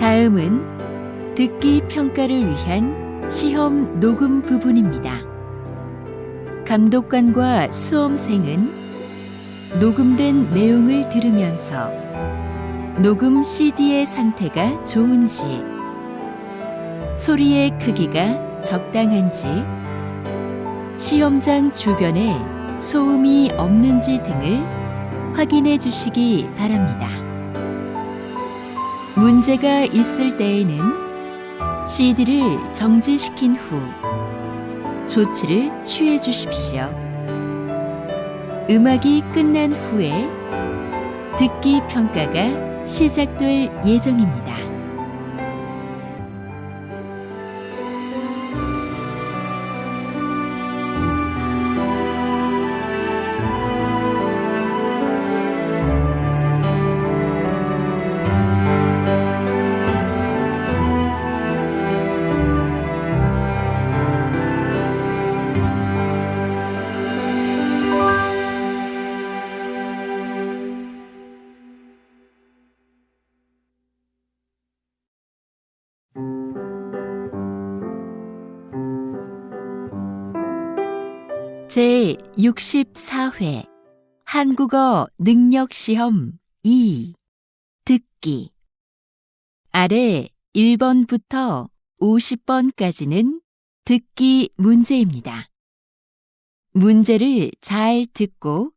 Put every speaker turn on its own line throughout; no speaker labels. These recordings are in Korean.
다음은 듣기 평가를 위한 시험 녹음 부분입니다. 감독관과 수험생은 녹음된 내용을 들으면서 녹음 CD의 상태가 좋은지, 소리의 크기가 적당한지, 시험장 주변에 소음이 없는지 등을 확인해 주시기 바랍니다. 문제가 있을 때에는 CD를 정지시킨 후 조치를 취해 주십시오. 음악이 끝난 후에 듣기 평가가 시작될 예정입니다. 제64회 한국어 능력시험 2 듣기. 아래 1번부터 50번까지는 듣기 문제입니다. 문제를 잘 듣고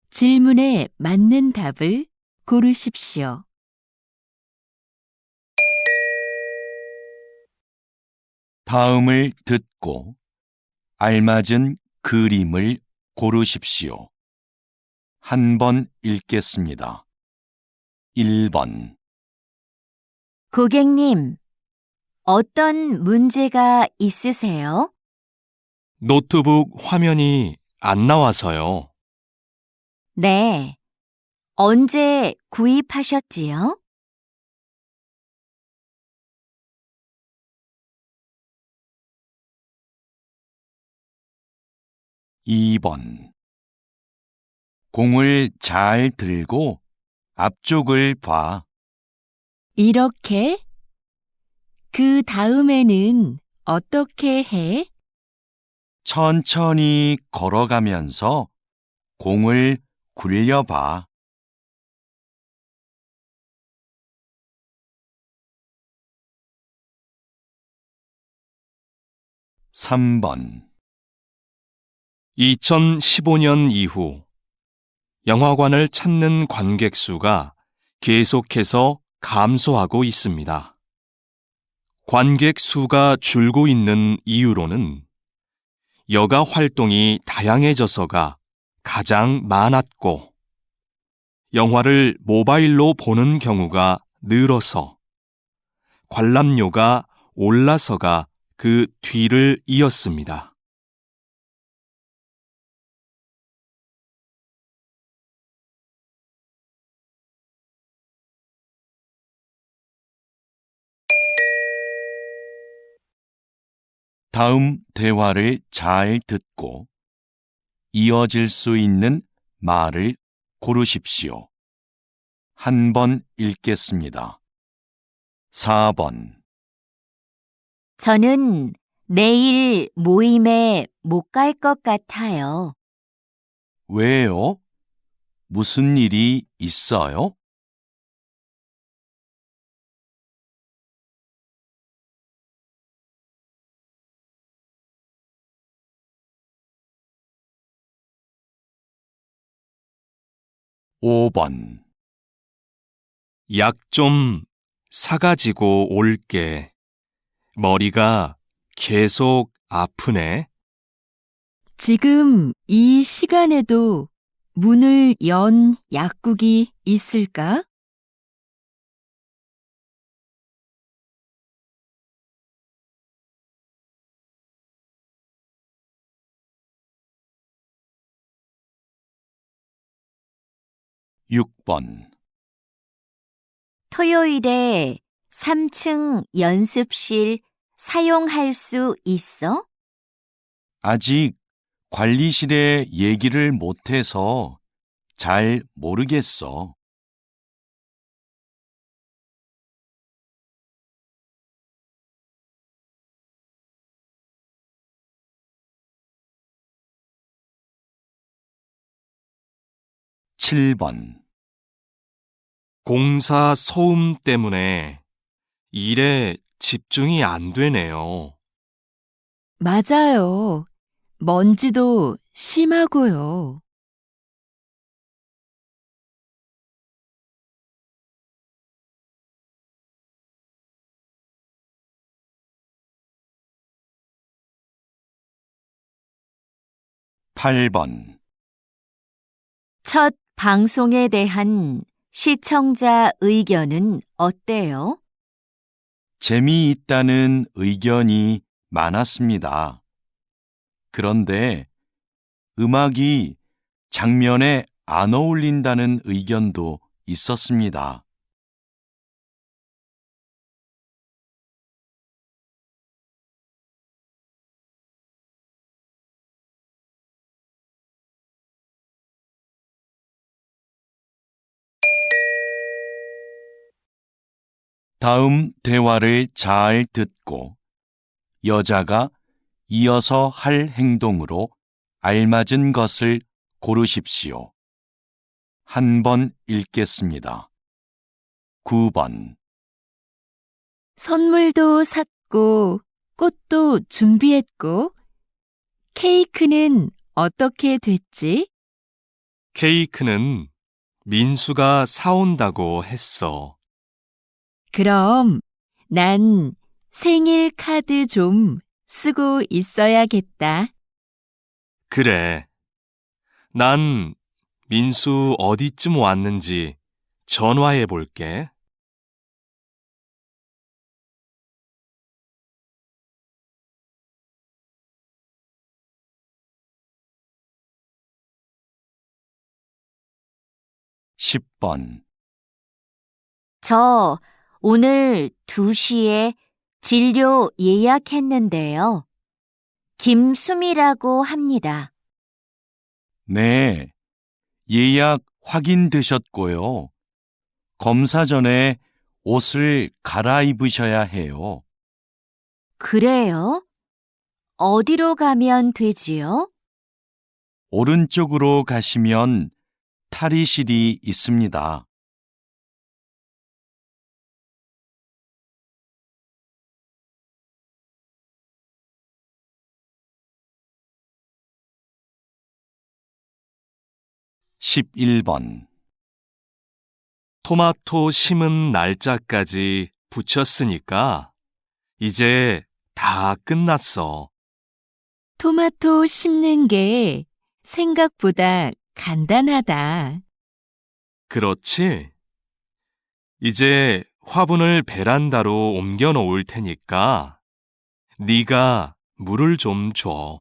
질문에 맞는 답을 고르십시오.
다음을 듣고 알맞은 그림을 고르십시오. 한 번 읽겠습니다. 1번.
고객님, 어떤 문제가 있으세요?
노트북 화면이 안 나와서요.
네. 언제 구입하셨지요?
2번. 공을 잘 들고 앞쪽을 봐.
이렇게? 그 다음에는 어떻게 해?
천천히 걸어가면서 공을 굴려봐. 3번.
2015년 이후 영화관을 찾는 관객 수가 계속해서 감소하고 있습니다. 관객 수가 줄고 있는 이유로는 여가 활동이 다양해져서가 가장 많았고, 영화를 모바일로 보는 경우가 늘어서, 관람료가 올라서가 그 뒤를 이었습니다.
다음 대화를 잘 듣고 이어질 수 있는 말을 고르십시오. 한 번 읽겠습니다. 4번.
저는 내일 모임에 못 갈 것 같아요.
왜요? 무슨 일이 있어요? 5번.
약 좀 사가지고 올게. 머리가 계속 아프네.
지금 이 시간에도 문을 연 약국이 있을까?
6번.
토요일에 3층 연습실 사용할 수 있어?
아직 관리실에 얘기를 못해서 잘 모르겠어. 7번.
공사 소음 때문에 일에 집중이 안 되네요.
맞아요. 먼지도 심하고요.
8번.
첫 방송에 대한 시청자 의견은 어때요?
재미있다는 의견이 많았습니다. 그런데 음악이 장면에 안 어울린다는 의견도 있었습니다. '다음 대화를 잘 듣고 여자가 이어서 할 행동으로 알맞은 것을 고르십시오. 한 번 읽겠습니다. 9번.
선물도 샀고, 꽃도 준비했고, 케이크는 어떻게 됐지?
케이크는 민수가 사온다고 했어.
그럼 난 생일 카드 좀 쓰고 있어야겠다.
그래. 난 민수 어디쯤 왔는지 전화해 볼게.
10번.
저 오늘 2시에 진료 예약했는데요. 김수미라고 합니다.
네, 예약 확인되셨고요. 검사 전에 옷을 갈아입으셔야 해요.
그래요? 어디로 가면 되지요?
오른쪽으로 가시면 탈의실이 있습니다. 11번.
토마토 심은 날짜까지 붙였으니까 이제 다 끝났어.
토마토 심는 게 생각보다 간단하다.
그렇지? 이제 화분을 베란다로 옮겨 놓을 테니까 네가 물을 좀 줘.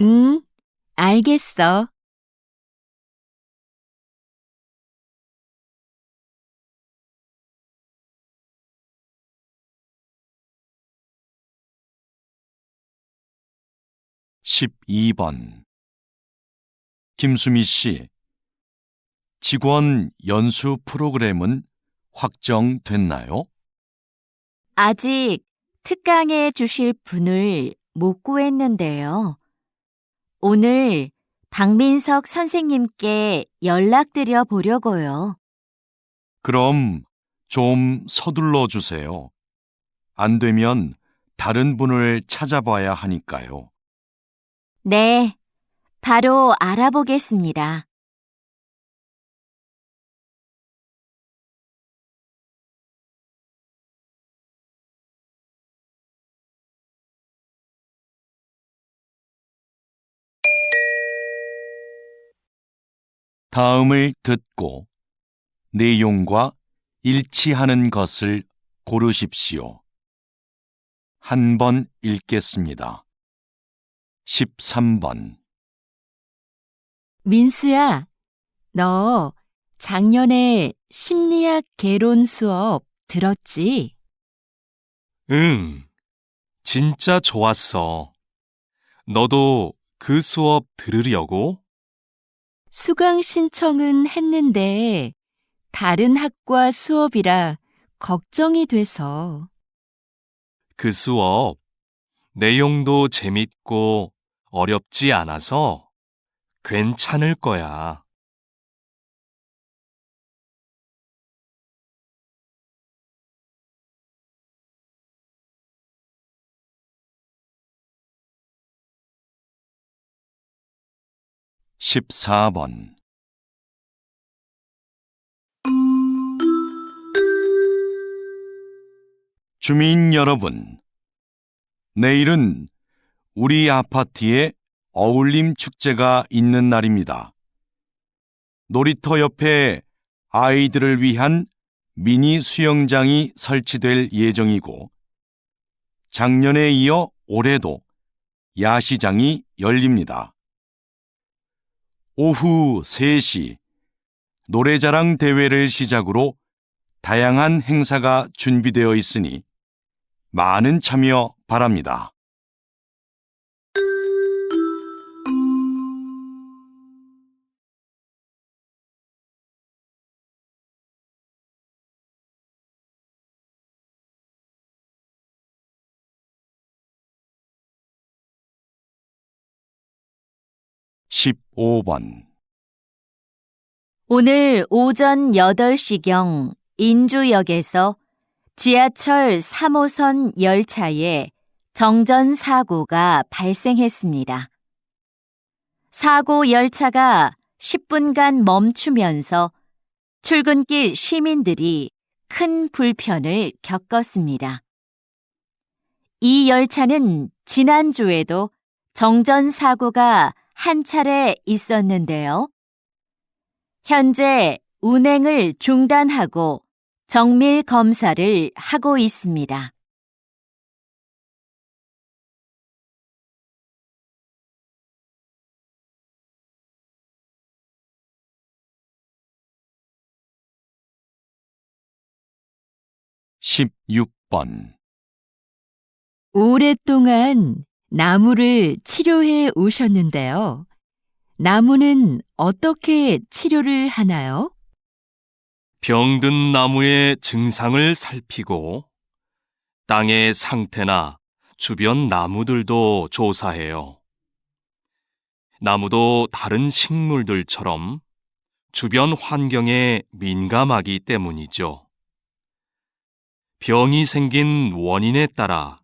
응, 알겠어.
12번. 김수미 씨, 직원 연수 프로그램은 확정됐나요?
아직 특강해 주실 분을 못 구했는데요. 오늘 박민석 선생님께 연락드려 보려고요.
그럼 좀 서둘러 주세요. 안 되면 다른 분을 찾아봐야 하니까요.
네, 바로 알아보겠습니다.
'다음을 듣고 내용과 일치하는 것을 고르십시오. 한 번 읽겠습니다. 13번.
민수야, 너 작년에 심리학 개론 수업 들었지?
응, 진짜 좋았어. 너도 그 수업 들으려고?
수강 신청은 했는데 다른 학과 수업이라 걱정이 돼서.
그 수업 내용도 재밌고 어렵지 않아서 괜찮을 거야.
14번. 주민 여러분, 내일은 우리 아파트에 어울림 축제가 있는 날입니다. 놀이터 옆에 아이들을 위한 미니 수영장이 설치될 예정이고, 작년에 이어 올해도 야시장이 열립니다. 오후 3시 노래자랑 대회를 시작으로 다양한 행사가 준비되어 있으니 많은 참여 바랍니다. (15번)
오늘 오전 8시경 인주역에서 지하철 3호선 열차에 정전 사고가 발생했습니다. 사고 열차가 10분간 멈추면서 출근길 시민들이 큰 불편을 겪었습니다. 이 열차는 지난주에도 정전 사고가 한 차례 있었는데요. 현재 운행을 중단하고 정밀 검사를 하고 있습니다.
(16번)
오랫동안 나무를 치료해 오셨는데요. 나무는 어떻게 치료를 하나요?
병든 나무의 증상을 살피고 땅의 상태나 주변 나무들도 조사해요. 나무도 다른 식물들처럼 주변 환경에 민감하기 때문이죠. 병이 생긴 원인에 따라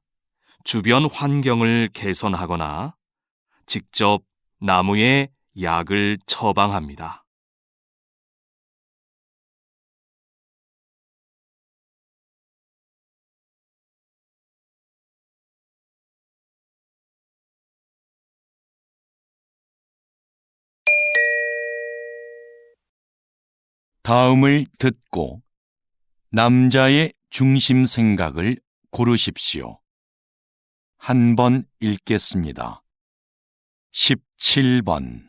주변 환경을 개선하거나 직접 나무에 약을 처방합니다.
다음을 듣고 남자의 중심 생각을 고르십시오. 한 번 읽겠습니다. 17번.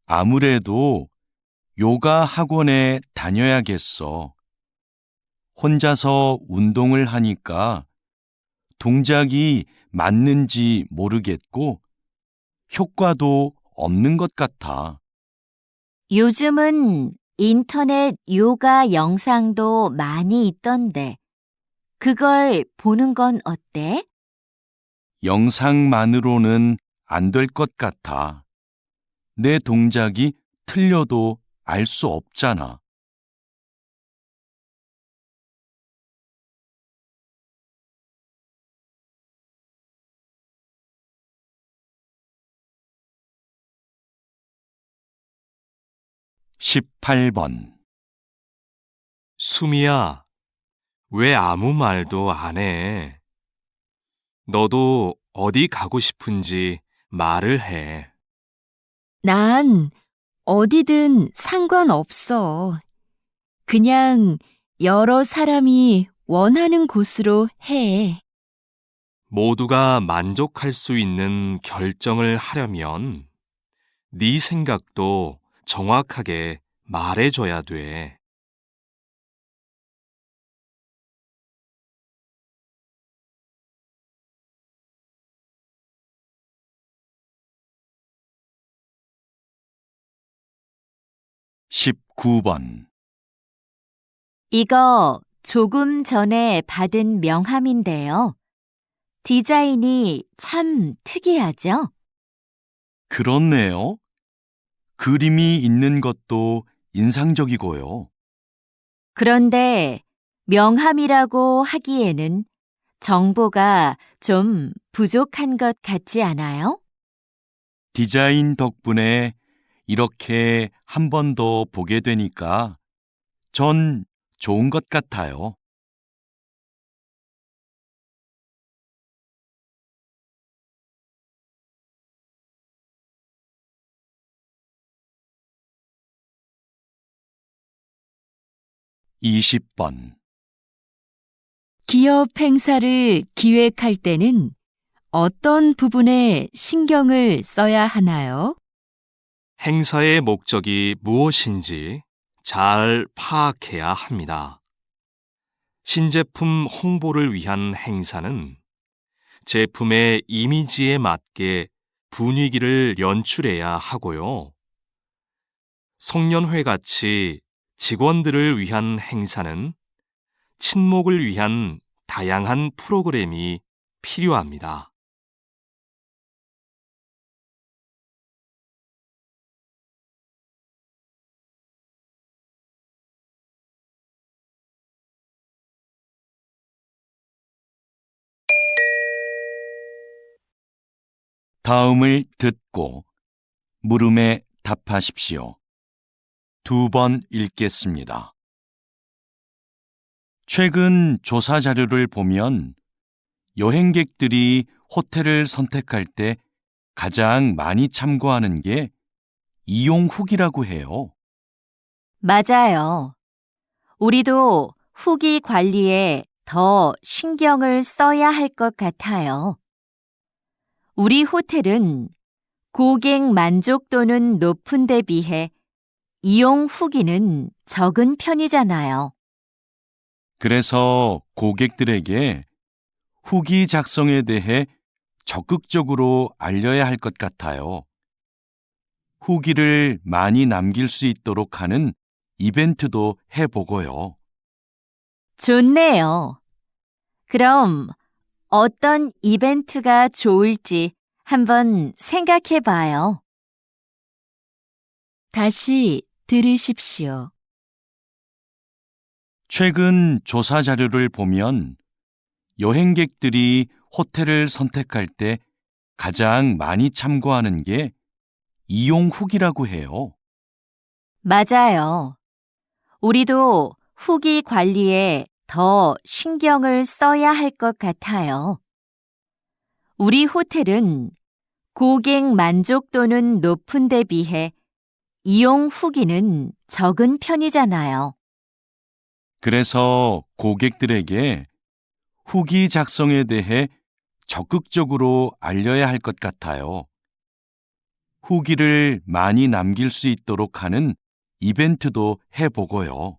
아무래도 요가 학원에 다녀야겠어. 혼자서 운동을 하니까 동작이 맞는지 모르겠고 효과도 없는 것 같아.
요즘은 인터넷 요가 영상도 많이 있던데, 그걸 보는 건 어때?
영상만으로는 안 될 것 같아. 내 동작이 틀려도 알 수 없잖아. (18번)
수미야, 왜 아무 말도 안 해? 너도 어디 가고 싶은지 말을 해.
난 어디든 상관없어. 그냥 여러 사람이 원하는 곳으로 해.
모두가 만족할 수 있는 결정을 하려면 네 생각도 정확하게 말해줘야 돼.
(19번)
이거 조금 전에 받은 명함인데요. 디자인이 참 특이하죠?
그렇네요. 그림이 있는 것도 인상적이고요.
그런데 명함이라고 하기에는 정보가 좀 부족한 것 같지 않아요?
디자인 덕분에 이렇게 한 번 더 보게 되니까 전 좋은 것 같아요. (20번)
기업 행사를 기획할 때는 어떤 부분에 신경을 써야 하나요?
행사의 목적이 무엇인지 잘 파악해야 합니다. 신제품 홍보를 위한 행사는 제품의 이미지에 맞게 분위기를 연출해야 하고요. 송년회 같이 직원들을 위한 행사는 친목을 위한 다양한 프로그램이 필요합니다.
다음을 듣고 물음에 답하십시오. 2번 읽겠습니다. 최근 조사 자료를 보면 여행객들이 호텔을 선택할 때 가장 많이 참고하는 게 이용 후기라고 해요.
맞아요. 우리도 후기 관리에 더 신경을 써야 할 것 같아요. 우리 호텔은 고객 만족도는 높은 데 비해 이용 후기는 적은 편이잖아요.
그래서 고객들에게 후기 작성에 대해 적극적으로 알려야 할 것 같아요. 후기를 많이 남길 수 있도록 하는 이벤트도 해보고요.
좋네요. 그럼 어떤 이벤트가 좋을지 한번 생각해 봐요.
다시 들으십시오.
최근 조사 자료를 보면 여행객들이 호텔을 선택할 때 가장 많이 참고하는 게 이용 후기라고 해요.
맞아요. 우리도 후기 관리에 더 신경을 써야 할 것 같아요. 우리 호텔은 고객 만족도는 높은 데 비해 이용 후기는 적은 편이잖아요.
그래서 고객들에게 후기 작성에 대해 적극적으로 알려야 할 것 같아요. 후기를 많이 남길 수 있도록 하는 이벤트도 해보고요.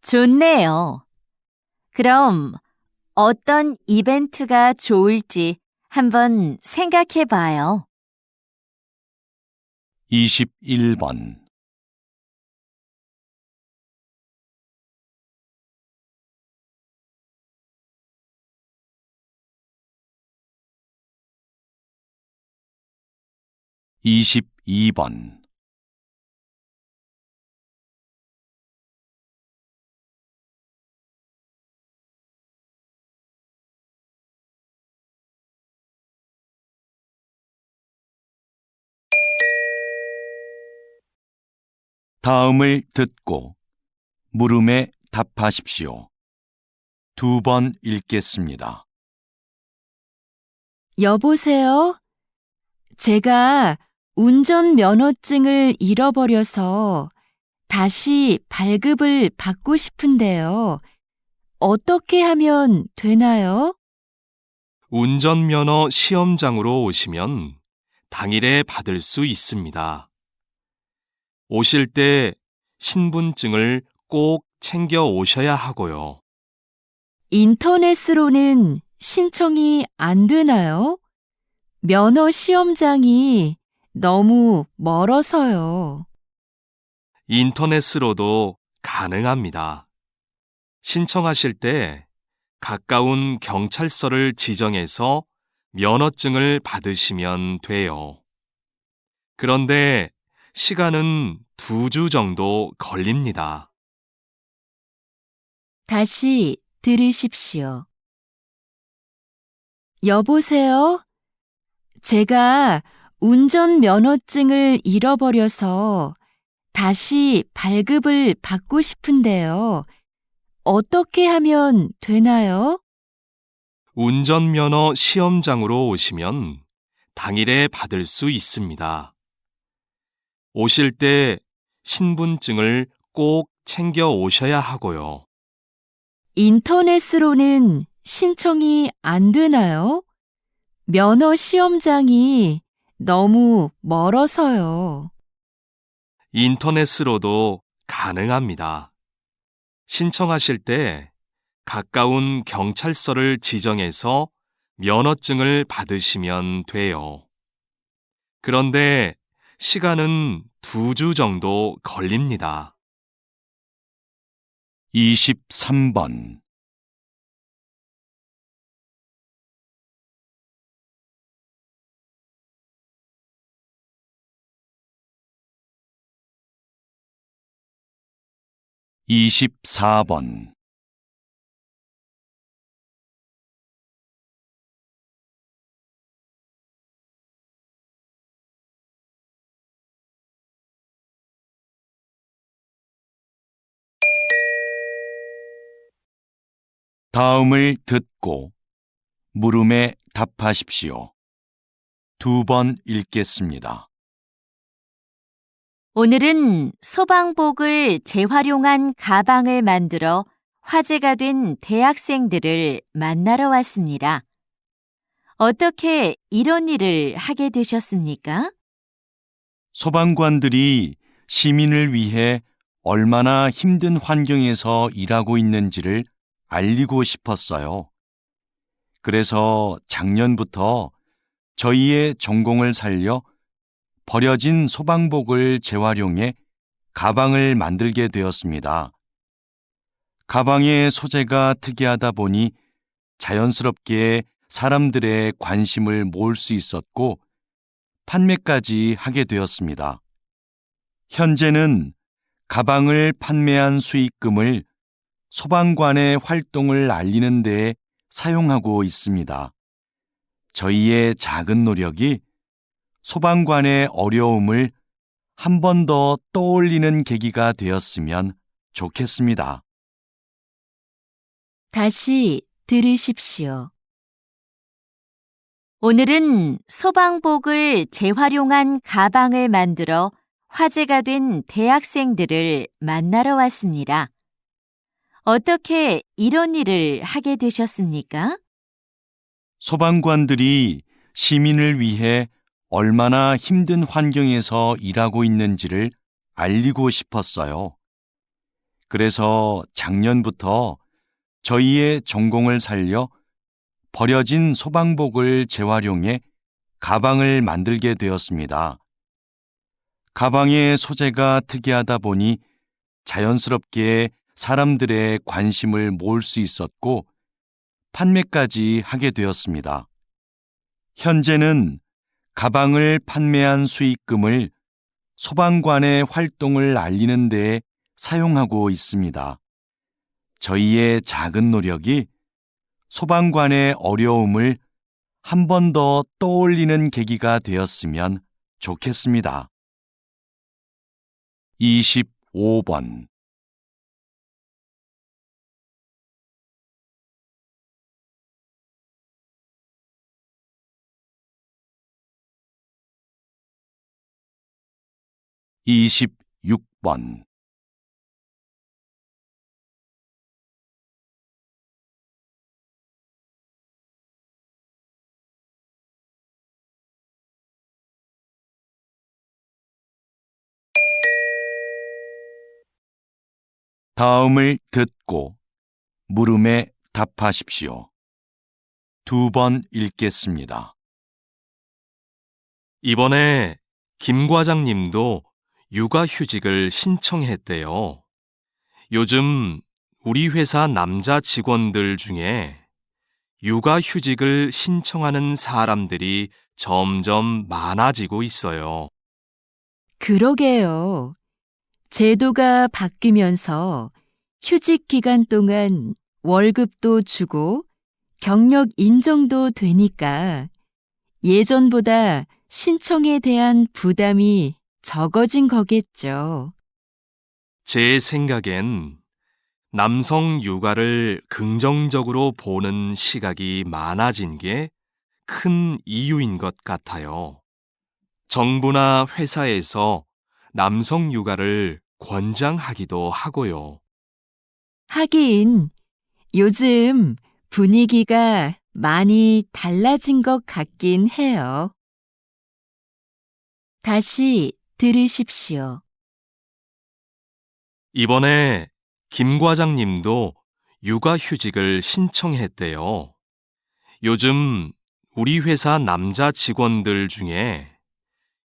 좋네요. 그럼 어떤 이벤트가 좋을지 한번 생각해 봐요.
21번 (22번) 다음을 듣고 물음에 답하십시오. 2번 읽겠습니다.
여보세요? 제가 운전면허증을 잃어버려서 다시 발급을 받고 싶은데요. 어떻게 하면 되나요?
운전면허 시험장으로 오시면 당일에 받을 수 있습니다. 오실 때 신분증을 꼭 챙겨 오셔야 하고요.
인터넷으로는 신청이 안 되나요? 면허 시험장이 너무 멀어서요.
인터넷으로도 가능합니다. 신청하실 때 가까운 경찰서를 지정해서 면허증을 받으시면 돼요. 그런데 시간은 2주 정도 걸립니다.
다시 들으십시오. 여보세요? 제가 운전면허증을 잃어버려서 다시 발급을 받고 싶은데요. 어떻게 하면 되나요?
운전면허 시험장으로 오시면 당일에 받을 수 있습니다. 오실 때 신분증을 꼭 챙겨 오셔야 하고요.
인터넷으로는 신청이 안 되나요? 면허 시험장이 너무 멀어서요.
인터넷으로도 가능합니다. 신청하실 때 가까운 경찰서를 지정해서 면허증을 받으시면 돼요. 그런데 시간은 2주 정도 걸립니다.
23번. 이십사 번. 다음을 듣고 물음에 답하십시오. 2번 읽겠습니다.
오늘은 소방복을 재활용한 가방을 만들어 화제가 된 대학생들을 만나러 왔습니다. 어떻게 이런 일을 하게 되셨습니까?
소방관들이 시민을 위해 얼마나 힘든 환경에서 일하고 있는지를 알리고 싶었어요. 그래서 작년부터 저희의 전공을 살려 버려진 소방복을 재활용해 가방을 만들게 되었습니다. 가방의 소재가 특이하다 보니 자연스럽게 사람들의 관심을 모을 수 있었고 판매까지 하게 되었습니다. 현재는 가방을 판매한 수익금을 소방관의 활동을 알리는 데 사용하고 있습니다. 저희의 작은 노력이 소방관의 어려움을 한 번 더 떠올리는 계기가 되었으면 좋겠습니다.
다시 들으십시오.
오늘은 소방복을 재활용한 가방을 만들어 화제가 된 대학생들을 만나러 왔습니다. 어떻게 이런 일을 하게 되셨습니까?
소방관들이 시민을 위해 얼마나 힘든 환경에서 일하고 있는지를 알리고 싶었어요. 그래서 작년부터 저희의 전공을 살려 버려진 소방복을 재활용해 가방을 만들게 되었습니다. 가방의 소재가 특이하다 보니 자연스럽게 사람들의 관심을 모을 수 있었고 판매까지 하게 되었습니다. 현재는 가방을 판매한 수익금을 소방관의 활동을 알리는 데 사용하고 있습니다. 저희의 작은 노력이 소방관의 어려움을 한 번 더 떠올리는 계기가 되었으면 좋겠습니다. 25번. 이십육 번. 다음을 듣고 물음에 답하십시오. 2번 읽겠습니다.
이번에 김 과장님도 육아휴직을 신청했대요. 요즘 우리 회사 남자 직원들 중에 육아휴직을 신청하는 사람들이 점점 많아지고 있어요.
그러게요. 제도가 바뀌면서 휴직 기간 동안 월급도 주고 경력 인정도 되니까 예전보다 신청에 대한 부담이 적어진 거겠죠.
제 생각엔 남성 육아를 긍정적으로 보는 시각이 많아진 게 큰 이유인 것 같아요. 정부나 회사에서 남성 육아를 권장하기도 하고요.
하긴, 요즘 분위기가 많이 달라진 것 같긴 해요. 다시 들으십시오.
이번에 김 과장님도 육아휴직을 신청했대요. 요즘 우리 회사 남자 직원들 중에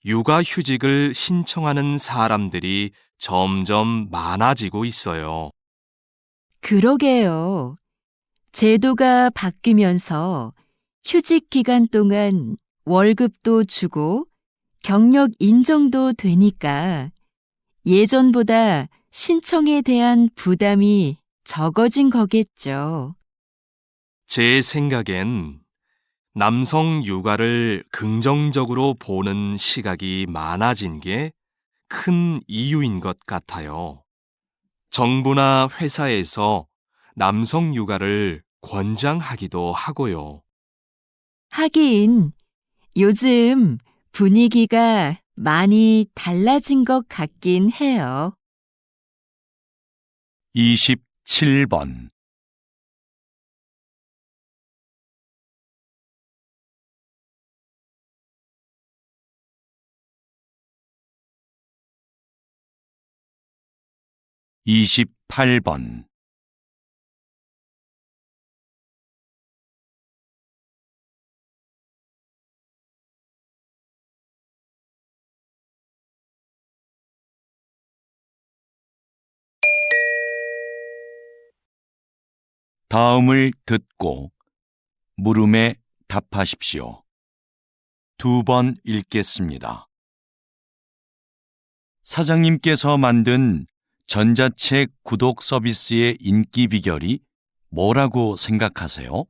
육아휴직을 신청하는 사람들이 점점 많아지고 있어요.
그러게요. 제도가 바뀌면서 휴직 기간 동안 월급도 주고 경력 인정도 되니까 예전보다 신청에 대한 부담이 적어진 거겠죠.
제 생각엔 남성 육아를 긍정적으로 보는 시각이 많아진 게 큰 이유인 것 같아요. 정부나 회사에서 남성 육아를 권장하기도 하고요.
하긴, 요즘 분위기가 많이 달라진 것 같긴 해요.
27번. 28번. '다음을 듣고 물음에 답하십시오. 2번 읽겠습니다. 사장님께서 만든 전자책 구독 서비스의 인기 비결이 뭐라고 생각하세요?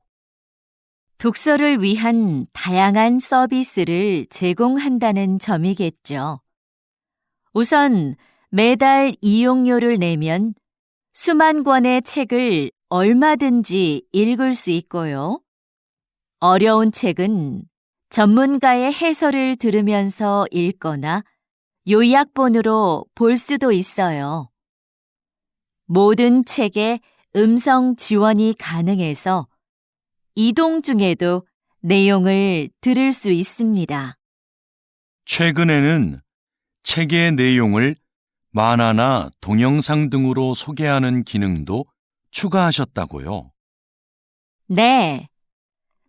독서를 위한 다양한 서비스를 제공한다는 점이겠죠. 우선 매달 이용료를 내면 수만 권의 책을 얼마든지 읽을 수 있고요. 어려운 책은 전문가의 해설을 들으면서 읽거나 요약본으로 볼 수도 있어요. 모든 책에 음성 지원이 가능해서 이동 중에도 내용을 들을 수 있습니다.
최근에는 책의 내용을 만화나 동영상 등으로 소개하는 기능도 추가하셨다고요.
네.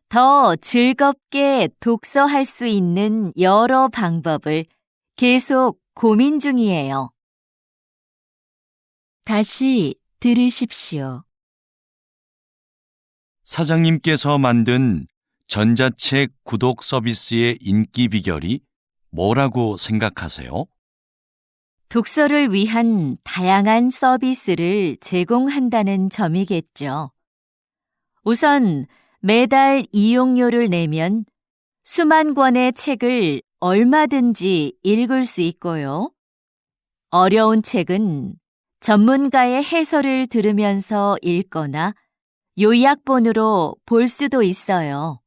더 즐겁게 독서할 수 있는 여러 방법을 계속 고민 중이에요.
다시 들으십시오.
사장님께서 만든 전자책 구독 서비스의 인기 비결이 뭐라고 생각하세요?
독서를 위한 다양한 서비스를 제공한다는 점이겠죠. 우선 매달 이용료를 내면 수만 권의 책을 얼마든지 읽을 수 있고요. 어려운 책은 전문가의 해설을 들으면서 읽거나 요약본으로 볼 수도 있어요.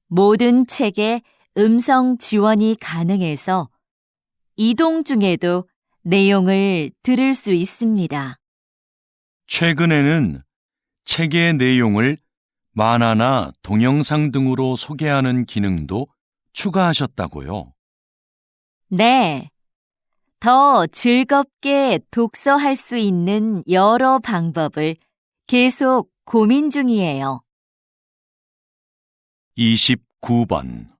모든 책에 음성 지원이 가능해서 이동 중에도 내용을 들을 수 있습니다.
최근에는 책의 내용을 만화나 동영상 등으로 소개하는 기능도 추가하셨다고요.
네. 더 즐겁게 독서할 수 있는 여러 방법을 계속 고민 중이에요.
29번.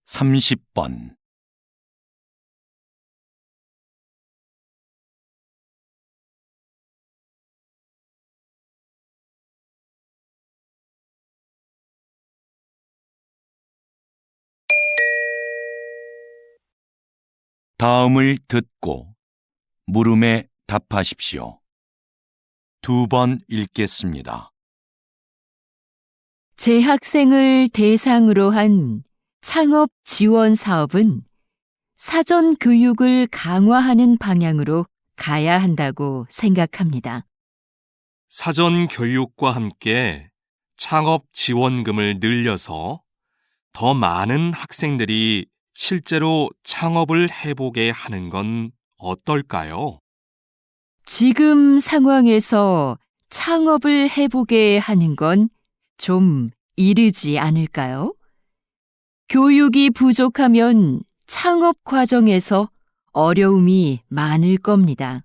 30번. '다음을 듣고 물음에 답하십시오. 2번 읽겠습니다.
재학생을 대상으로 한 창업 지원 사업은 사전 교육을 강화하는 방향으로 가야 한다고 생각합니다.
사전 교육과 함께 창업 지원금을 늘려서 더 많은 학생들이 실제로 창업을 해보게 하는 건 어떨까요?
지금 상황에서 창업을 해보게 하는 건 좀 이르지 않을까요? 교육이 부족하면 창업 과정에서 어려움이 많을 겁니다.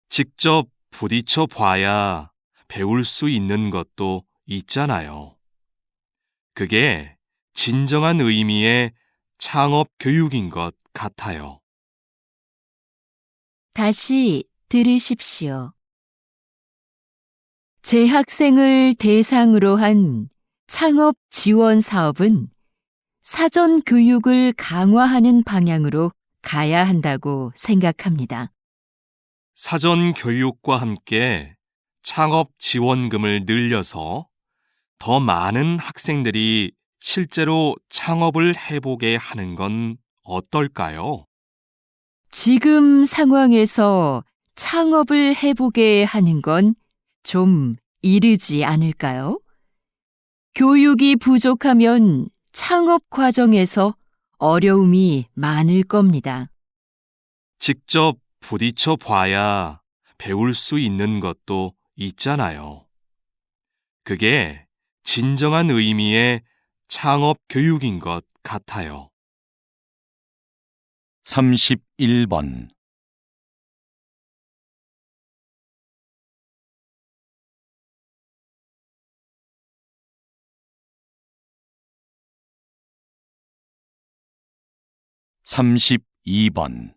직접 부딪혀 봐야 배울 수 있는 것도 있잖아요. 그게 진정한 의미의 창업 교육인 것 같아요.
다시 들으십시오. 재학생을 대상으로 한 창업 지원 사업은 사전 교육을 강화하는 방향으로 가야 한다고 생각합니다.
사전 교육과 함께 창업 지원금을 늘려서 더 많은 학생들이 실제로 창업을 해보게 하는 건 어떨까요?
지금 상황에서 창업을 해보게 하는 건 좀 이르지 않을까요? 교육이 부족하면 창업 과정에서 어려움이 많을 겁니다.
직접 부딪혀 봐야 배울 수 있는 것도 있잖아요. 그게 진정한 의미의 창업 교육인 것 같아요.
31번. (32번)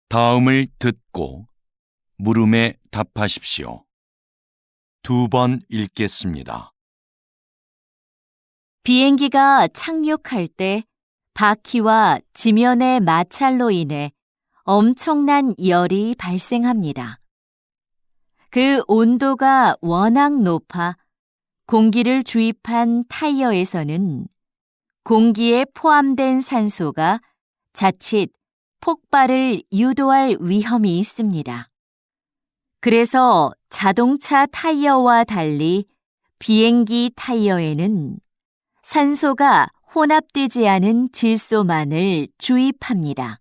다음을 듣고 물음에 답하십시오. 2번 읽겠습니다.
비행기가 착륙할 때 바퀴와 지면의 마찰로 인해 엄청난 열이 발생합니다. 그 온도가 워낙 높아 공기를 주입한 타이어에서는 공기에 포함된 산소가 자칫 폭발을 유도할 위험이 있습니다. 그래서 자동차 타이어와 달리 비행기 타이어에는 산소가 혼합되지 않은 질소만을 주입합니다.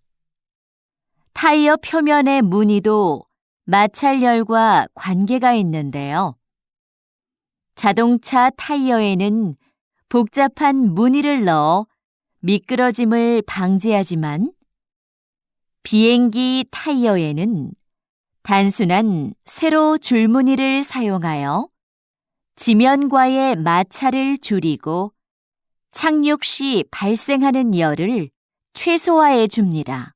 타이어 표면의 무늬도 마찰열과 관계가 있는데요. 자동차 타이어에는 복잡한 무늬를 넣어 미끄러짐을 방지하지만 비행기 타이어에는 단순한 세로 줄무늬를 사용하여 지면과의 마찰을 줄이고 착륙 시 발생하는 열을 최소화해 줍니다.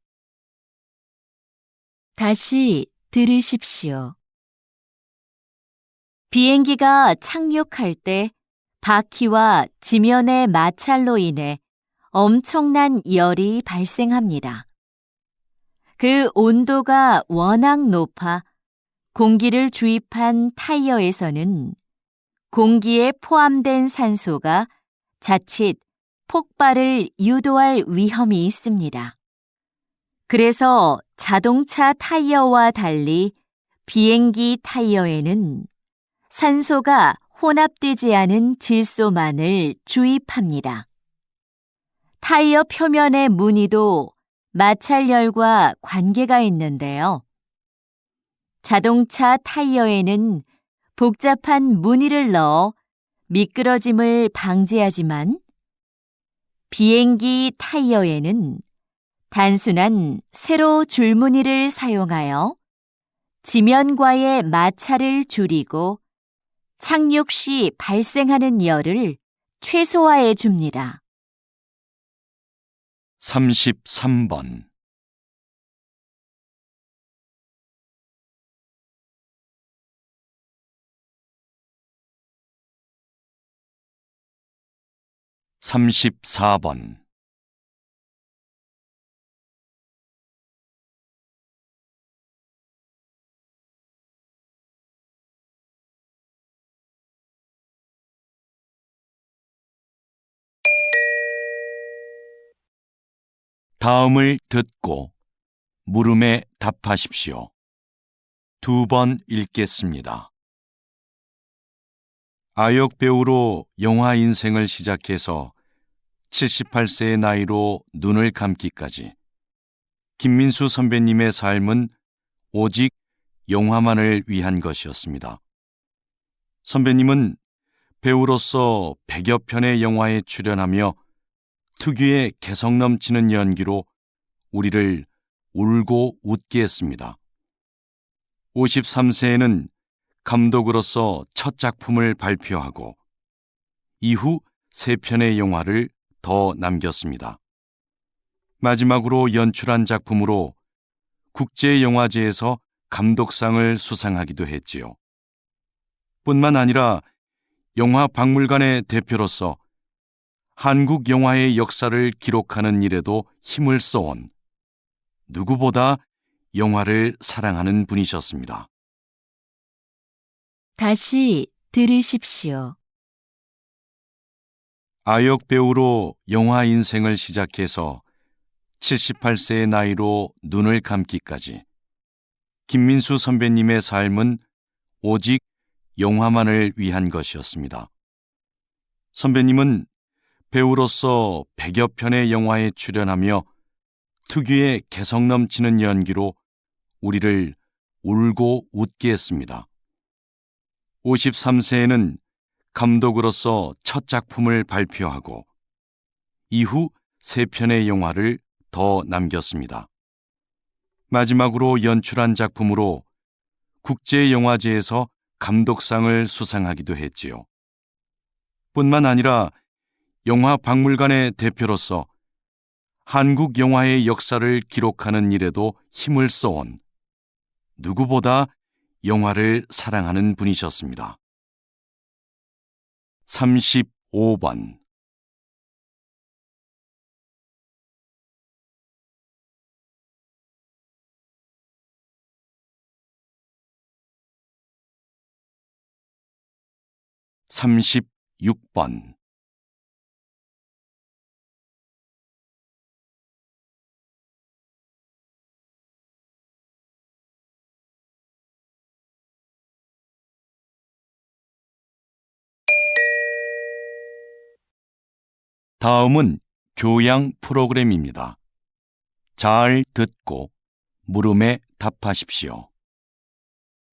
다시 들으십시오.
비행기가 착륙할 때 바퀴와 지면의 마찰로 인해 엄청난 열이 발생합니다. 그 온도가 워낙 높아 공기를 주입한 타이어에서는 공기에 포함된 산소가 자칫 폭발을 유도할 위험이 있습니다. 그래서 자동차 타이어와 달리 비행기 타이어에는 산소가 혼합되지 않은 질소만을 주입합니다. 타이어 표면의 무늬도 마찰열과 관계가 있는데요. 자동차 타이어에는 복잡한 무늬를 넣어 미끄러짐을 방지하지만 비행기 타이어에는 단순한 세로 줄무늬를 사용하여 지면과의 마찰을 줄이고 착륙 시 발생하는 열을 최소화해 줍니다.
33번 34번. 다음을 듣고 물음에 답하십시오. 2번 읽겠습니다. 아역 배우로 영화 인생을 시작해서 78세의 나이로 눈을 감기까지 김민수 선배님의 삶은 오직 영화만을 위한 것이었습니다. 선배님은 배우로서 100여 편의 영화에 출연하며 특유의 개성 넘치는 연기로 우리를 울고 웃게 했습니다. 53세에는 감독으로서 첫 작품을 발표하고 이후 3편의 영화를 더 남겼습니다. 마지막으로 연출한 작품으로 국제영화제에서 감독상을 수상하기도 했지요. 뿐만 아니라 영화박물관의 대표로서 한국 영화의 역사를 기록하는 일에도 힘을 써온 누구보다 영화를 사랑하는 분이셨습니다.
다시 들으십시오.
아역 배우로 영화 인생을 시작해서 78세의 나이로 눈을 감기까지 김민수 선배님의 삶은 오직 영화만을 위한 것이었습니다. 선배님은 배우로서 100여 편의 영화에 출연하며 특유의 개성 넘치는 연기로 우리를 울고 웃게 했습니다. 53세에는 감독으로서 첫 작품을 발표하고 이후 3편의 영화를 더 남겼습니다. 마지막으로 연출한 작품으로 국제영화제에서 감독상을 수상하기도 했지요. 뿐만 아니라 영화박물관의 대표로서 한국 영화의 역사를 기록하는 일에도 힘을 써온 누구보다 영화를 사랑하는 분이셨습니다. 35번. (36번) 다음은 교양 프로그램입니다. 잘 듣고 물음에 답하십시오.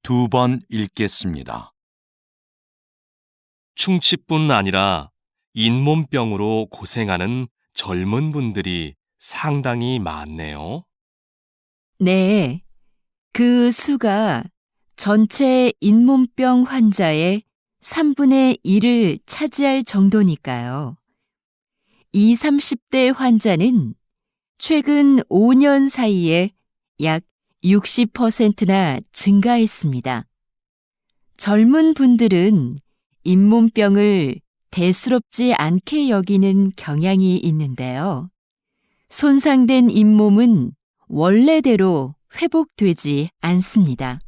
2번 읽겠습니다.
충치뿐 아니라 잇몸병으로 고생하는 젊은 분들이 상당히 많네요.
네, 그 수가 전체 잇몸병 환자의 3분의 1을 차지할 정도니까요. 20, 30대 환자는 최근 5년 사이에 약 60%나 증가했습니다. 젊은 분들은 잇몸병을 대수롭지 않게 여기는 경향이 있는데요. 손상된 잇몸은 원래대로 회복되지 않습니다.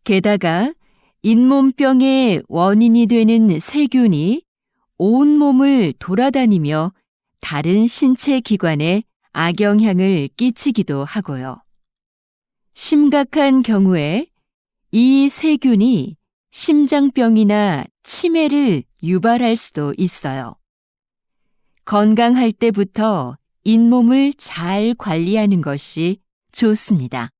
게다가 잇몸병의 원인이 되는 세균이 온몸을 돌아다니며 다른 신체 기관에 악영향을 끼치기도 하고요. 심각한 경우에 이 세균이 심장병이나 치매를 유발할 수도 있어요. 건강할 때부터 잇몸을 잘 관리하는 것이 좋습니다.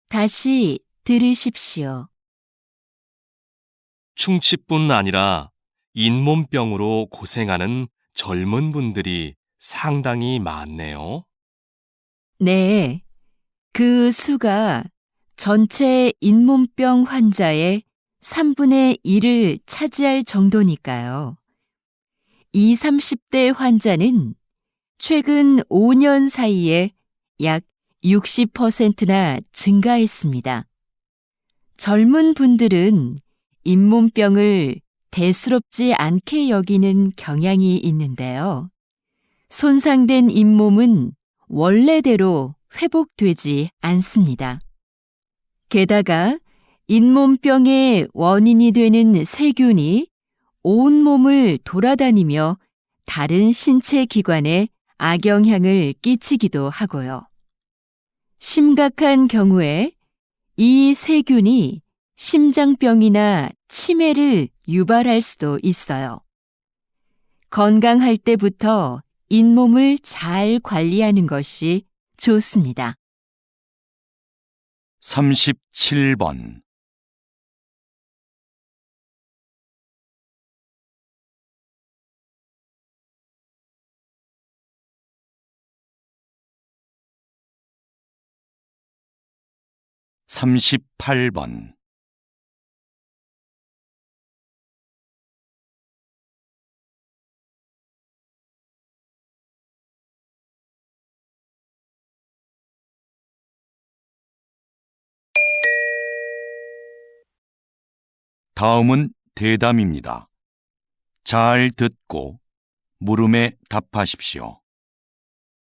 다시 들으십시오.
충치뿐 아니라 잇몸병으로 고생하는 젊은 분들이 상당히 많네요.
네, 그 수가 전체 잇몸병 환자의 3분의 1을 차지할 정도니까요. 20, 30대 환자는 최근 5년 사이에 약 60%나 증가했습니다. 젊은 분들은 잇몸병을 대수롭지 않게 여기는 경향이 있는데요. 손상된 잇몸은 원래대로 회복되지 않습니다. 게다가 잇몸병의 원인이 되는 세균이 온몸을 돌아다니며 다른 신체 기관에 악영향을 끼치기도 하고요. 심각한 경우에 이 세균이 심장병이나 치매를 유발할 수도 있어요. 건강할 때부터 잇몸을 잘 관리하는 것이 좋습니다.
37번. (38번) 다음은 대담입니다. 잘 듣고 물음에 답하십시오.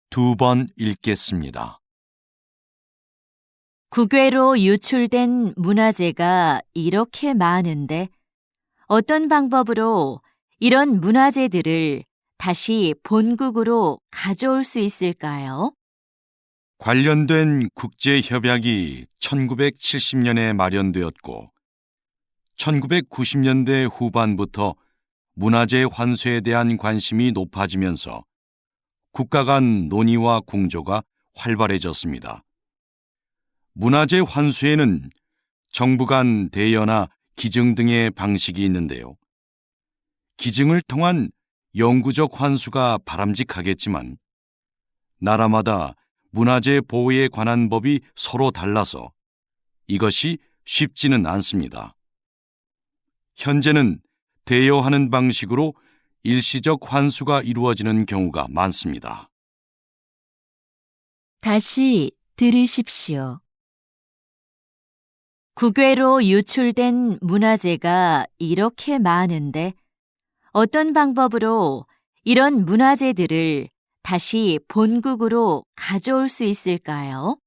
2번 읽겠습니다.
국외로 유출된 문화재가 이렇게 많은데 어떤 방법으로 이런 문화재들을 다시 본국으로 가져올 수 있을까요?
관련된 국제협약이 1970년에 마련되었고 1990년대 후반부터 문화재 환수에 대한 관심이 높아지면서 국가 간 논의와 공조가 활발해졌습니다. 문화재 환수에는 정부 간 대여나 기증 등의 방식이 있는데요. 기증을 통한 영구적 환수가 바람직하겠지만 나라마다 문화재 보호에 관한 법이 서로 달라서 이것이 쉽지는 않습니다. 현재는 대여하는 방식으로 일시적 환수가 이루어지는 경우가 많습니다.
다시 들으십시오.
국외로 유출된 문화재가 이렇게 많은데 어떤 방법으로 이런 문화재들을 다시 본국으로 가져올 수 있을까요?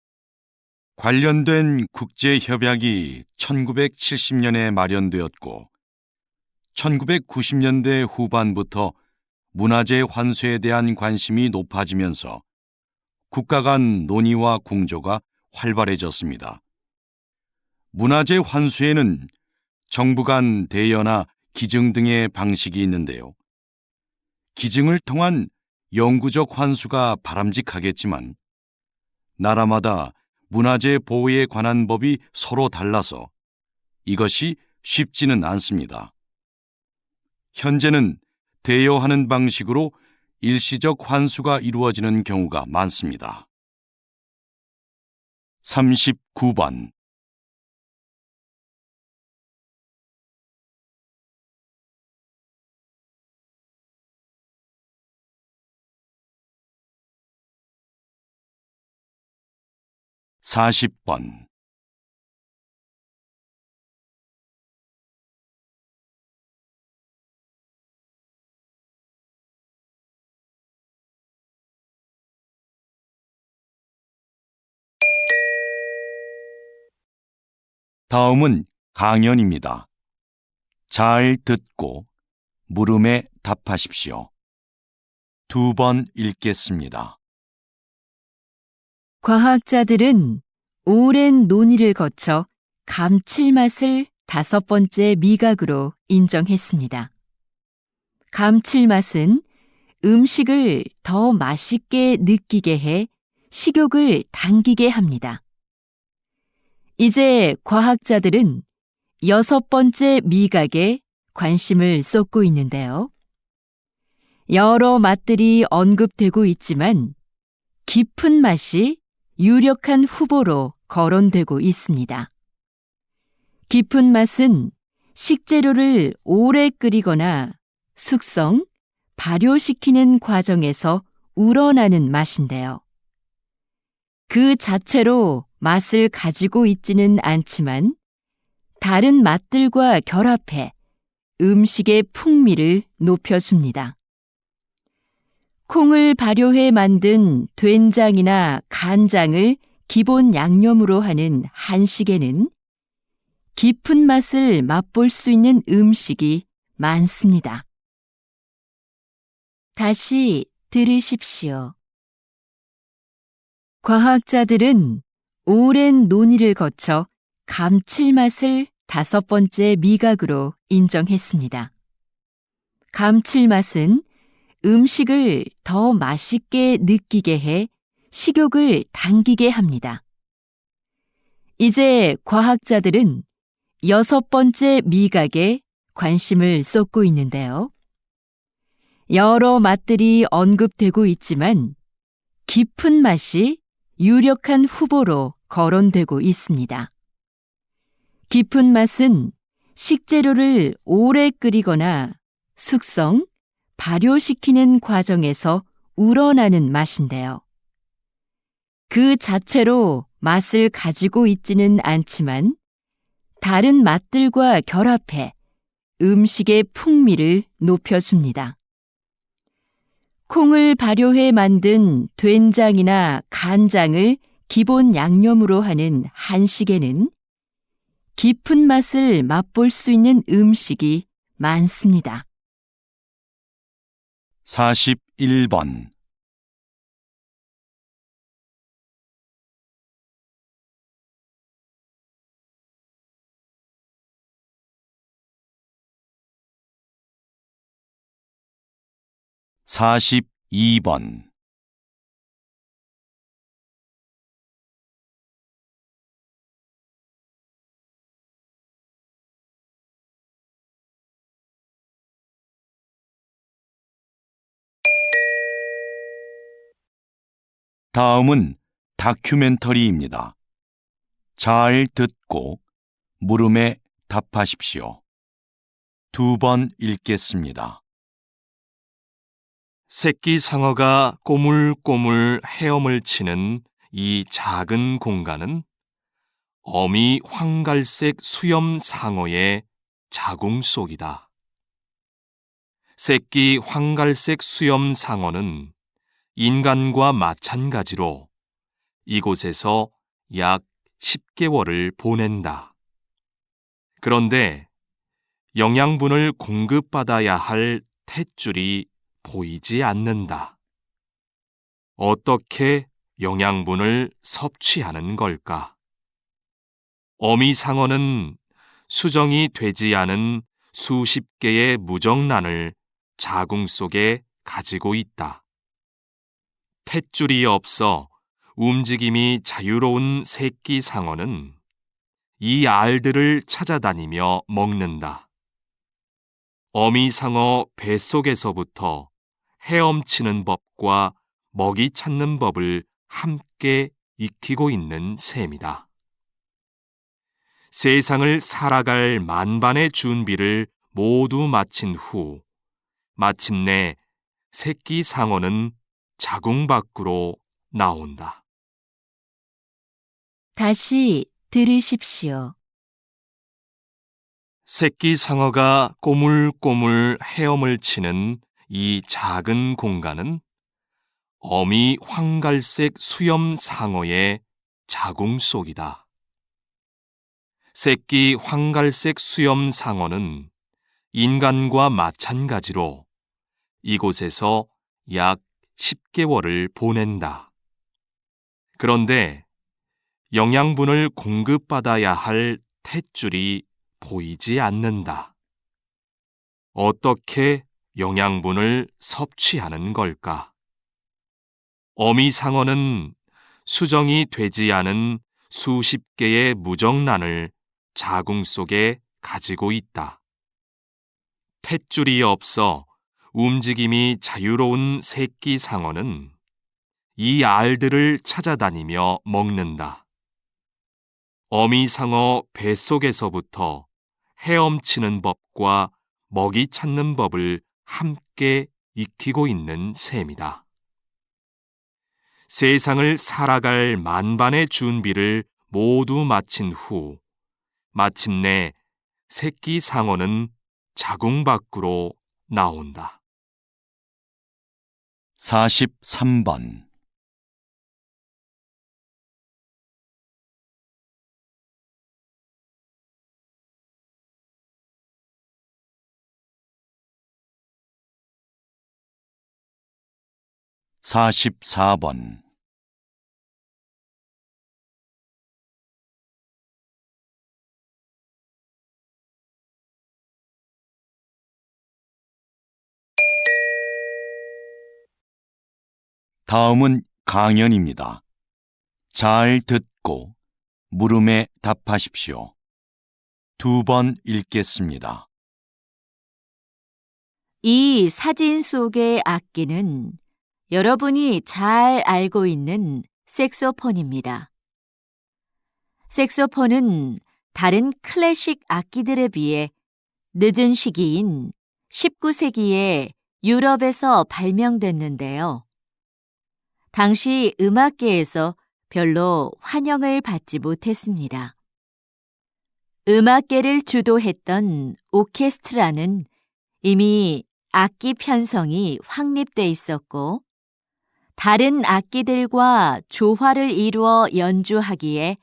관련된 국제협약이 1970년에 마련되었고 1990년대 후반부터 문화재 환수에 대한 관심이 높아지면서 국가 간 논의와 공조가 활발해졌습니다. 문화재 환수에는 정부 간 대여나 기증 등의 방식이 있는데요. 기증을 통한 영구적 환수가 바람직하겠지만 나라마다 문화재 보호에 관한 법이 서로 달라서 이것이 쉽지는 않습니다. 현재는 대여하는 방식으로 일시적 환수가 이루어지는 경우가 많습니다. 39번. (40번) 다음은 강연입니다. 잘 듣고 물음에 답하십시오. 2번 읽겠습니다.
과학자들은 오랜 논의를 거쳐 감칠맛을 5번째 미각으로 인정했습니다. 감칠맛은 음식을 더 맛있게 느끼게 해 식욕을 당기게 합니다. 이제 과학자들은 6번째 미각에 관심을 쏟고 있는데요. 여러 맛들이 언급되고 있지만 깊은 맛이 유력한 후보로 거론되고 있습니다. 깊은 맛은 식재료를 오래 끓이거나 숙성, 발효시키는 과정에서 우러나는 맛인데요. 그 자체로 맛을 가지고 있지는 않지만 다른 맛들과 결합해 음식의 풍미를 높여줍니다. 콩을 발효해 만든 된장이나 간장을 기본 양념으로 하는 한식에는 깊은 맛을 맛볼 수 있는 음식이 많습니다. 다시 들으십시오. 과학자들은 오랜 논의를 거쳐 감칠맛을 5번째 미각으로 인정했습니다. 감칠맛은 음식을 더 맛있게 느끼게 해 식욕을 당기게 합니다. 이제 과학자들은 6번째 미각에 관심을 쏟고 있는데요. 여러 맛들이 언급되고 있지만 깊은 맛이 유력한 후보로 거론되고 있습니다. 깊은 맛은 식재료를 오래 끓이거나 숙성, 발효시키는 과정에서 우러나는 맛인데요. 그 자체로 맛을 가지고 있지는 않지만 다른 맛들과 결합해 음식의 풍미를 높여줍니다. 콩을 발효해 만든 된장이나 간장을 기본 양념으로 하는 한식에는 깊은 맛을 맛볼 수 있는 음식이 많습니다.
41번. (42번) 다음은 다큐멘터리입니다. 잘 듣고 물음에 답하십시오. 2번 읽겠습니다.
새끼 상어가 꼬물꼬물 헤엄을 치는 이 작은 공간은 어미 황갈색 수염 상어의 자궁 속이다. 새끼 황갈색 수염 상어는 인간과 마찬가지로 이곳에서 약 10개월을 보낸다. 그런데 영양분을 공급받아야 할 탯줄이 보이지 않는다. 어떻게 영양분을 섭취하는 걸까? 어미 상어는 수정이 되지 않은 수십 개의 무정란을 자궁 속에 가지고 있다. 탯줄이 없어 움직임이 자유로운 새끼 상어는 이 알들을 찾아다니며 먹는다. 어미 상어 뱃속에서부터 헤엄치는 법과 먹이 찾는 법을 함께 익히고 있는 셈이다. 세상을 살아갈 만반의 준비를 모두 마친 후 마침내 새끼 상어는 자궁 밖으로 나온다.
다시 들으십시오.
새끼 상어가 꼬물꼬물 헤엄을 치는 이 작은 공간은 어미 황갈색 수염 상어의 자궁 속이다. 새끼 황갈색 수염 상어는 인간과 마찬가지로 이곳에서 약 10개월을 보낸다. 그런데 영양분을 공급받아야 할 탯줄이 보이지 않는다. 어떻게 영양분을 섭취하는 걸까? 어미 상어는 수정이 되지 않은 수십 개의 무정란을 자궁 속에 가지고 있다. 탯줄이 없어 움직임이 자유로운 새끼 상어는 이 알들을 찾아다니며 먹는다. 어미 상어 뱃속에서부터 헤엄치는 법과 먹이 찾는 법을 함께 익히고 있는 셈이다. 세상을 살아갈 만반의 준비를 모두 마친 후 마침내 새끼 상어는 자궁 밖으로 나온다.
43번. 44번. '다음은 강연입니다. 잘 듣고 물음에 답하십시오. 2번 읽겠습니다.
이 사진 속의 악기는 여러분이 잘 알고 있는 색소폰입니다. 색소폰은 다른 클래식 악기들에 비해 늦은 시기인 19세기에 유럽에서 발명됐는데요. 당시 음악계에서 별로 환영을 받지 못했습니다. 음악계를 주도했던 오케스트라는 이미 악기 편성이 확립돼 있었고, 다른 악기들과 조화를 이루어 연주하기에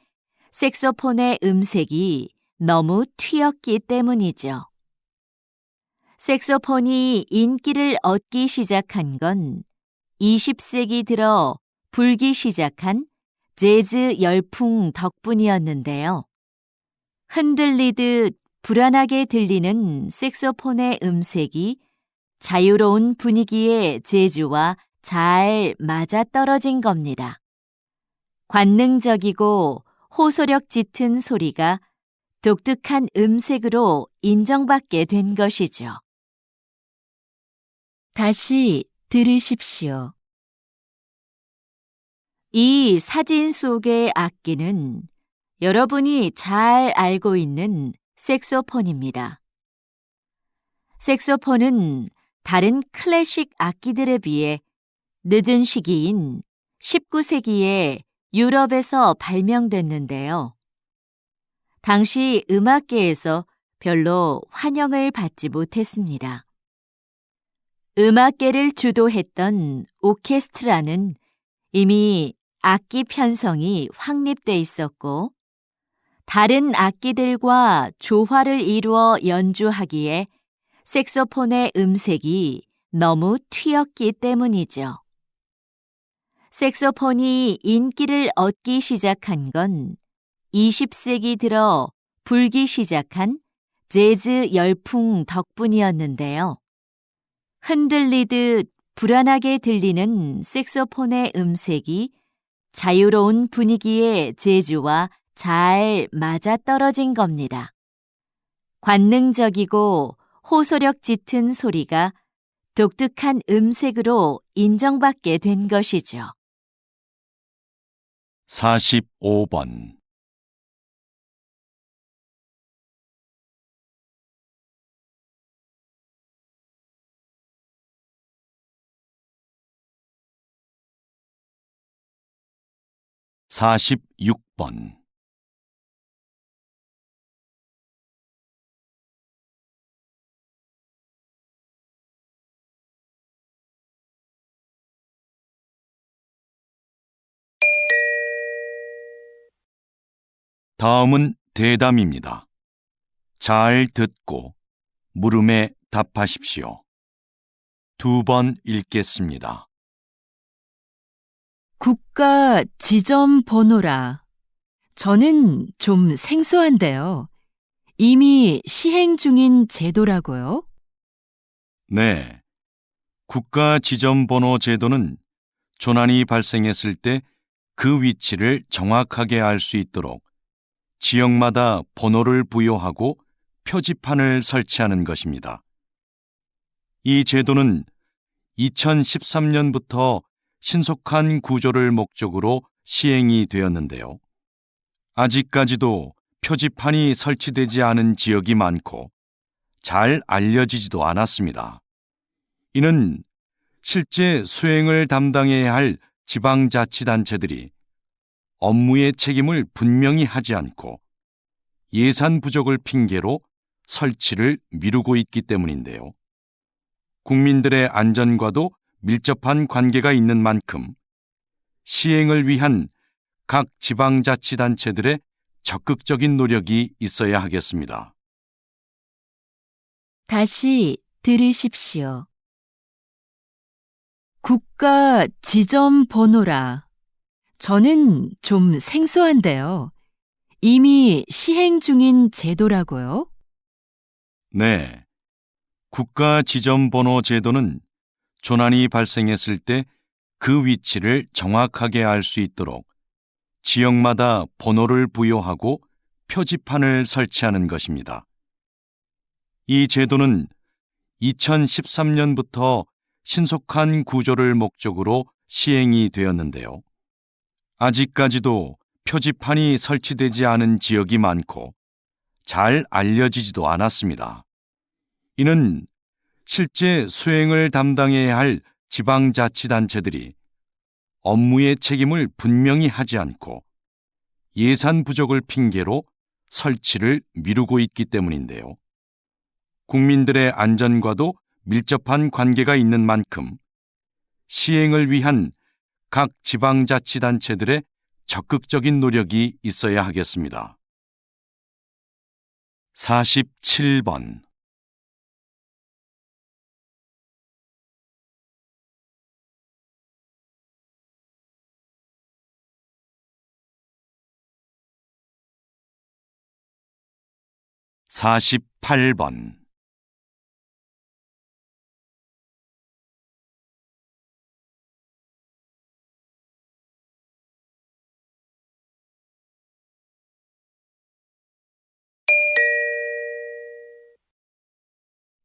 색소폰의 음색이 너무 튀었기 때문이죠. 색소폰이 인기를 얻기 시작한 건 20세기 들어 불기 시작한 재즈 열풍 덕분이었는데요. 흔들리듯 불안하게 들리는 색소폰의 음색이 자유로운 분위기의 재즈와 잘 맞아떨어진 겁니다. 관능적이고 호소력 짙은 소리가 독특한 음색으로 인정받게 된 것이죠.
다시 들으십시오.
이 사진 속의 악기는 여러분이 잘 알고 있는 색소폰입니다. 색소폰은 다른 클래식 악기들에 비해 늦은 시기인 19세기에 유럽에서 발명됐는데요. 당시 음악계에서 별로 환영을 받지 못했습니다. 음악계를 주도했던 오케스트라는 이미 악기 편성이 확립돼 있었고, 다른 악기들과 조화를 이루어 연주하기에 색소폰의 음색이 너무 튀었기 때문이죠. 색소폰이 인기를 얻기 시작한 건 20세기 들어 불기 시작한 재즈 열풍 덕분이었는데요. 흔들리듯 불안하게 들리는 색소폰의 음색이 자유로운 분위기의 재즈와 잘 맞아떨어진 겁니다. 관능적이고 호소력 짙은 소리가 독특한 음색으로 인정받게 된 것이죠.
45번. 46번. '다음은 대담입니다. 잘 듣고 물음에 답하십시오. 2번 읽겠습니다.
국가 지점 번호라. 저는 좀 생소한데요. 이미 시행 중인 제도라고요?
네. 국가 지점번호 제도는 조난이 발생했을 때 그 위치를 정확하게 알 수 있도록 지역마다 번호를 부여하고 표지판을 설치하는 것입니다. 이 제도는 2013년부터 신속한 구조를 목적으로 시행이 되었는데요. 아직까지도 표지판이 설치되지 않은 지역이 많고 잘 알려지지도 않았습니다. 이는 실제 수행을 담당해야 할 지방자치단체들이 업무의 책임을 분명히 하지 않고 예산 부족을 핑계로 설치를 미루고 있기 때문인데요. 국민들의 안전과도 밀접한 관계가 있는 만큼 시행을 위한 각 지방자치단체들의 적극적인 노력이 있어야 하겠습니다.
다시 들으십시오. 국가 지점 번호라. 저는 좀 생소한데요. 이미 시행 중인 제도라고요?
네. 국가 지점번호 제도는 조난이 발생했을 때 그 위치를 정확하게 알 수 있도록 지역마다 번호를 부여하고 표지판을 설치하는 것입니다. 이 제도는 2013년부터 신속한 구조를 목적으로 시행이 되었는데요. 아직까지도 표지판이 설치되지 않은 지역이 많고 잘 알려지지도 않았습니다. 이는 실제 수행을 담당해야 할 지방자치단체들이 업무의 책임을 분명히 하지 않고 예산 부족을 핑계로 설치를 미루고 있기 때문인데요. 국민들의 안전과도 밀접한 관계가 있는 만큼 시행을 위한 각 지방자치단체들의 적극적인 노력이 있어야 하겠습니다. 47번 48번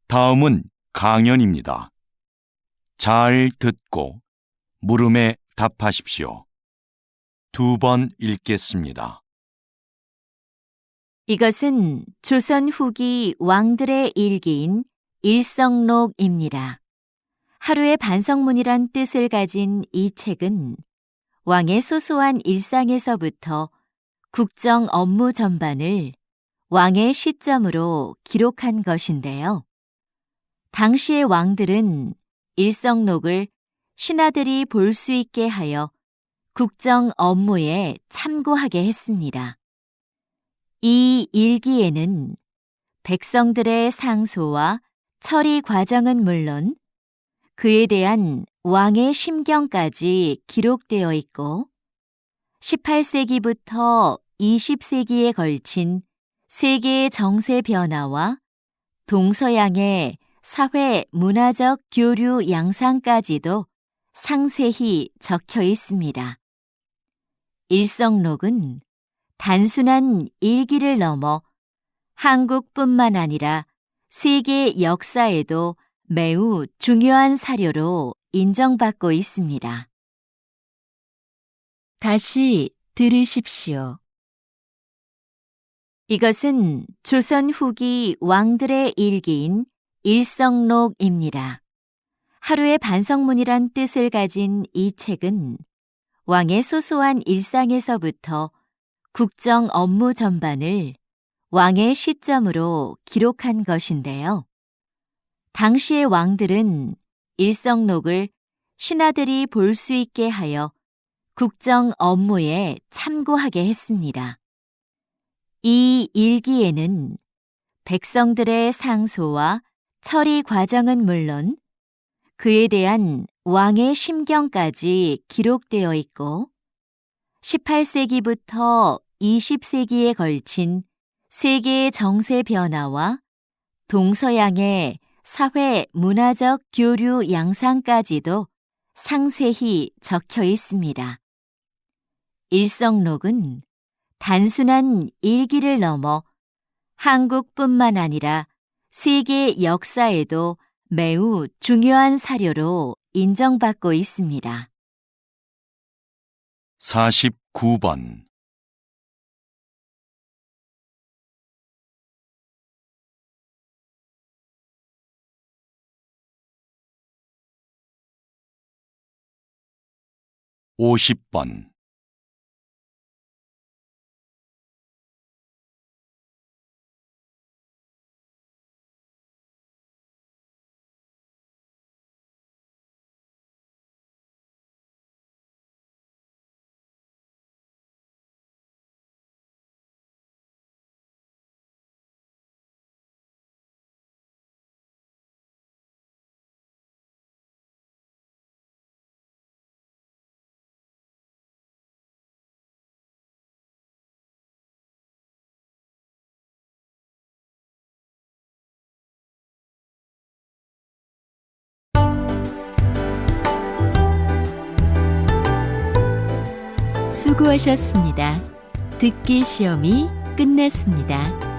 다음은 강연입니다. 잘 듣고 물음에 답하십시오. 2번 읽겠습니다.
이것은 조선 후기 왕들의 일기인 일성록입니다. 하루의 반성문이란 뜻을 가진 이 책은 왕의 소소한 일상에서부터 국정 업무 전반을 왕의 시점으로 기록한 것인데요. 당시의 왕들은 일성록을 신하들이 볼 수 있게 하여 국정 업무에 참고하게 했습니다. 이 일기에는 백성들의 상소와 처리 과정은 물론 그에 대한 왕의 심경까지 기록되어 있고 18세기부터 20세기에 걸친 세계의 정세 변화와 동서양의 사회 문화적 교류 양상까지도 상세히 적혀 있습니다. 일성록은 단순한 일기를 넘어 한국뿐만 아니라 세계 역사에도 매우 중요한 사료로 인정받고 있습니다.
다시 들으십시오.
이것은 조선 후기 왕들의 일기인 일성록입니다. 하루의 반성문이란 뜻을 가진 이 책은 왕의 소소한 일상에서부터 국정 업무 전반을 왕의 시점으로 기록한 것인데요. 당시의 왕들은 일성록을 신하들이 볼 수 있게 하여 국정 업무에 참고하게 했습니다. 이 일기에는 백성들의 상소와 처리 과정은 물론 그에 대한 왕의 심경까지 기록되어 있고 18세기부터 20세기에 걸친 세계의 정세 변화와 동서양의 사회 문화적 교류 양상까지도 상세히 적혀 있습니다. 일성록은 단순한 일기를 넘어 한국뿐만 아니라 세계 역사에도 매우 중요한 사료로 인정받고 있습니다.
49번 50번
수고하셨습니다. 듣기 시험이 끝났습니다.